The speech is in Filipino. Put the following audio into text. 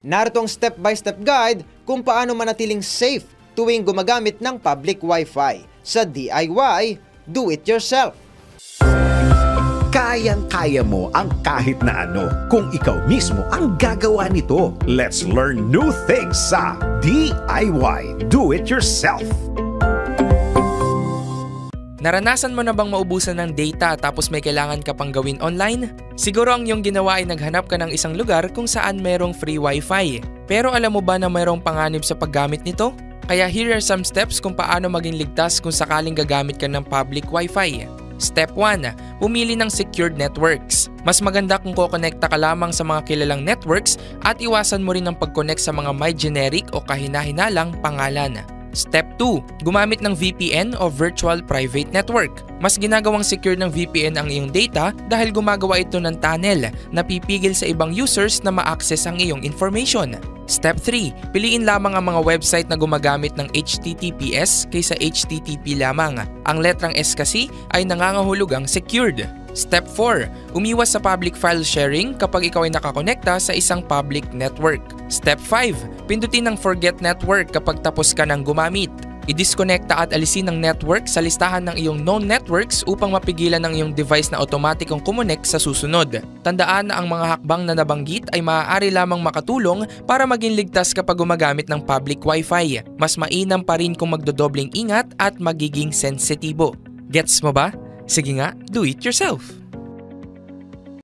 Narito ang step-by-step guide kung paano manatiling safe tuwing gumagamit ng public Wi-Fi sa DIY Do-It-Yourself. Kayang-kaya mo ang kahit na ano kung ikaw mismo ang gagawa nito. Let's learn new things sa DIY Do-It-Yourself. Naranasan mo na bang maubusan ng data tapos may kailangan ka pang gawin online? Siguro ang iyong ginawa ay naghanap ka ng isang lugar kung saan merong free Wi-Fi. Pero alam mo ba na mayroong panganib sa paggamit nito? Kaya here are some steps kung paano maging ligtas kung sakaling gagamit ka ng public Wi-Fi. Step 1. Pumili ng secured networks. Mas maganda kung kokonekta ka lamang sa mga kilalang networks at iwasan mo rin ang pag-connect sa mga may generic o kahina-hinalang pangalan. Step 2. Gumamit ng VPN o Virtual Private Network. Mas ginagawang secure ng VPN ang iyong data dahil gumagawa ito ng tunnel na pipigil sa ibang users na ma-access ang iyong information. Step 3. Piliin lamang ang mga website na gumagamit ng HTTPS kaysa HTTP lamang. Ang letrang S kasi ay nangangahulugang secured. Step 4. Umiwas sa public file sharing kapag ikaw ay nakakonekta sa isang public network. Step 5. Pindutin ang Forget Network kapag tapos ka ng gumamit. I-disconnecta at alisin ang network sa listahan ng iyong known networks upang mapigilan ang iyong device na automatikong kumonek sa susunod. Tandaan na ang mga hakbang na nabanggit ay maaari lamang makatulong para maging ligtas kapag gumagamit ng public Wi-Fi. Mas mainam pa rin kung magdodobling ingat at magiging sensitibo. Gets mo ba? Sige nga, do it yourself!